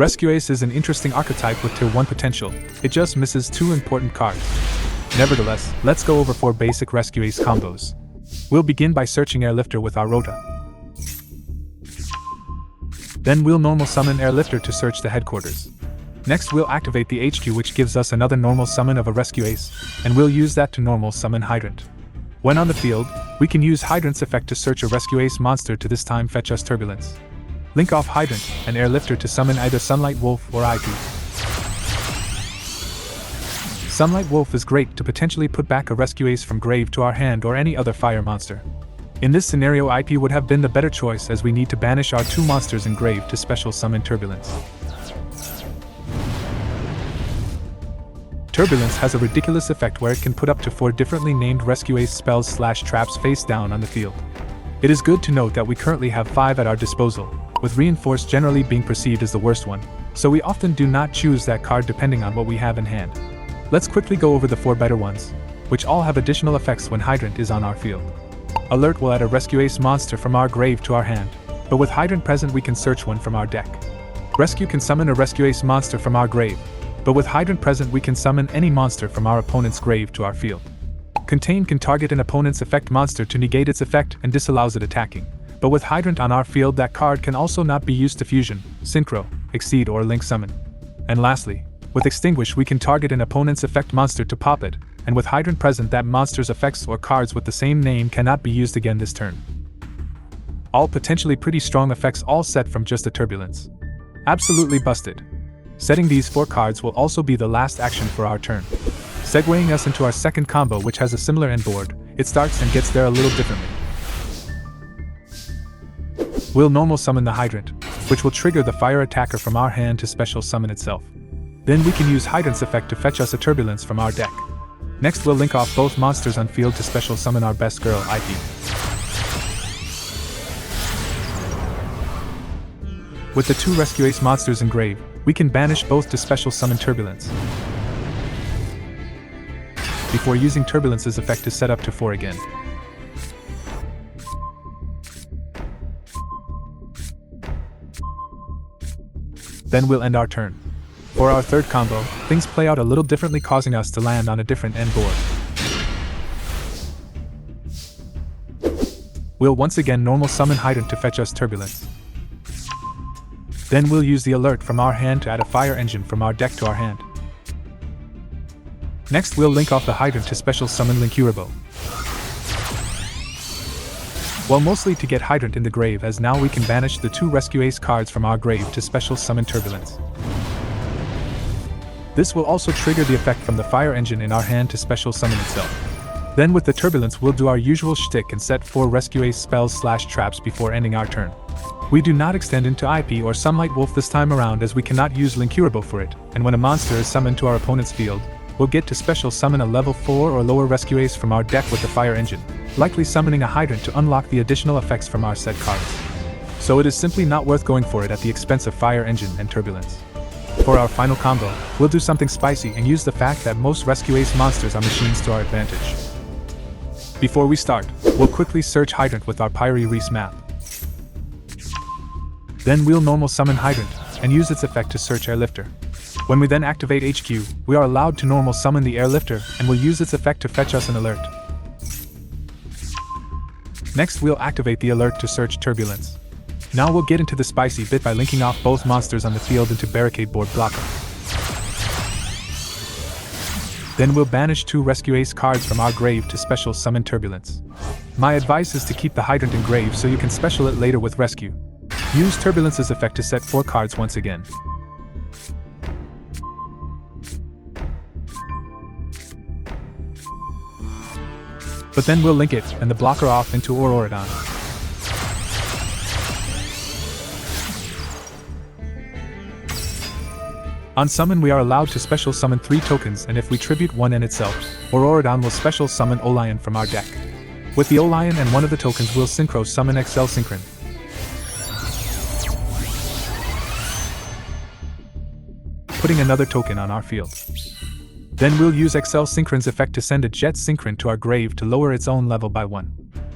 Rescue Ace is an interesting archetype with tier 1 potential, it just misses 2 important cards. Nevertheless, let's go over 4 basic Rescue Ace combos. We'll begin by searching Air Lifter with our Rota. Then we'll normal summon Air Lifter to search the headquarters. Next we'll activate the HQ, which gives us another normal summon of a Rescue Ace, and we'll use that to normal summon Hydrant. When on the field, we can use Hydrant's effect to search a Rescue Ace monster to this time fetch us Turbulence. Link off Hydrant and Air Lifter to summon either Sunlight Wolf or IP. Sunlight Wolf is great to potentially put back a Rescue Ace from grave to our hand or any other fire monster. In this scenario, IP would have been the better choice, as we need to banish our 2 monsters in grave to special summon Turbulence. Turbulence has a ridiculous effect where it can put up to 4 differently named Rescue Ace spells/traps face down on the field. It is good to note that we currently have 5 at our disposal, with Reinforce generally being perceived as the worst one, so we often do not choose that card depending on what we have in hand. Let's quickly go over the 4 better ones, which all have additional effects when Hydrant is on our field. Alert will add a Rescue Ace monster from our grave to our hand, but with Hydrant present we can search one from our deck. Rescue can summon a Rescue Ace monster from our grave, but with Hydrant present we can summon any monster from our opponent's grave to our field. Contain can target an opponent's effect monster to negate its effect and disallows it attacking, but with Hydrant on our field that card can also not be used to fusion, synchro, exceed or link summon. And lastly, with Extinguish we can target an opponent's effect monster to pop it, and with Hydrant present that monster's effects or cards with the same name cannot be used again this turn. All potentially pretty strong effects, all set from just a Turbulence. Absolutely busted. Setting these 4 cards will also be the last action for our turn. Segueing us into our second combo, which has a similar end board, it starts and gets there a little differently. We'll normal summon the Hydrant, which will trigger the fire attacker from our hand to special summon itself. Then we can use Hydrant's effect to fetch us a Turbulence from our deck. Next we'll link off both monsters on field to special summon our best girl, IP. With the 2 Rescue Ace monsters in grave, we can banish both to special summon Turbulence, before using Turbulence's effect to set up to 4 again. Then we'll end our turn. For our third combo, things play out a little differently, causing us to land on a different end board. We'll once again normal summon Hydrant to fetch us Turbulence. Then we'll use the Alert from our hand to add a Fire Engine from our deck to our hand. Next we'll link off the Hydrant to special summon YuGiOh. Well, mostly to get Hydrant in the grave, as now we can banish the 2 Rescue Ace cards from our grave to special summon Turbulence. This will also trigger the effect from the Fire Engine in our hand to special summon itself. Then with the Turbulence we'll do our usual shtick and set 4 Rescue Ace spells/traps before ending our turn. We do not extend into IP or Sunlight Wolf this time around, as we cannot use YuGiOh for it, and when a monster is summoned to our opponent's field, we'll get to special summon a level 4 or lower Rescue Ace from our deck with the Fire Engine, likely summoning a Hydrant to unlock the additional effects from our set cards. So it is simply not worth going for it at the expense of Fire Engine and Turbulence. For our final combo, we'll do something spicy and use the fact that most Rescue Ace monsters are machines to our advantage. Before we start, we'll quickly search Hydrant with our Pyre Reese map. Then we'll normal summon Hydrant and use its effect to search Air Lifter. When we then activate HQ, we are allowed to normal summon the Air Lifter and will use its effect to fetch us an Alert. Next we'll activate the Alert to search Turbulence. Now we'll get into the spicy bit by linking off both monsters on the field into Barricade Board Blocker. Then we'll banish 2 Rescue Ace cards from our grave to special summon Turbulence. My advice is to keep the Hydrant in grave so you can special it later with Rescue. Use Turbulence's effect to set 4 cards once again. But then we'll link it and the blocker off into Auroradon. On summon we are allowed to special summon 3 tokens, and if we tribute one in itself, Auroradon will special summon Olion from our deck. With the Olion and one of the tokens we'll synchro summon XL Synchron. Putting another token on our field. Then we'll use XL Synchron's effect to send a Jet Synchron to our grave to lower its own level by 1.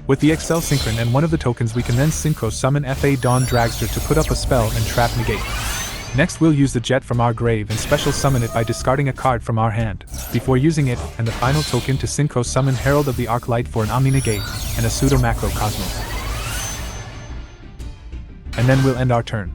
With the XL Synchron and one of the tokens we can then synchro summon FA Dawn Dragster to put up a spell and trap negate. Next we'll use the jet from our grave and special summon it by discarding a card from our hand, before using it, and the final token to synchro summon Herald of the Arclight for an Omni Negate, and a Pseudo Macro Cosmos. And then we'll end our turn.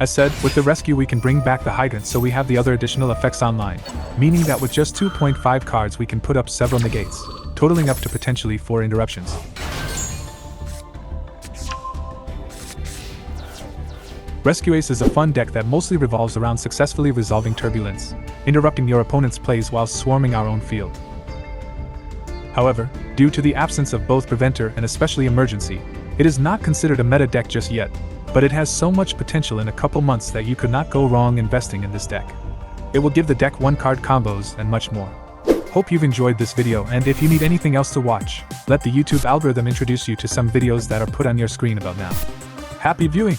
As said, with the rescue we can bring back the Hydrant so we have the other additional effects online, meaning that with just 2.5 cards we can put up several negates, totaling up to potentially 4 interruptions. Rescue Ace is a fun deck that mostly revolves around successfully resolving Turbulence, interrupting your opponent's plays while swarming our own field. However, due to the absence of both Preventer and especially Emergency, it is not considered a meta deck just yet, but it has so much potential in a couple months that you could not go wrong investing in this deck. It will give the deck 1-card combos and much more. Hope you've enjoyed this video, and if you need anything else to watch, let the YouTube algorithm introduce you to some videos that are put on your screen about now. Happy viewing!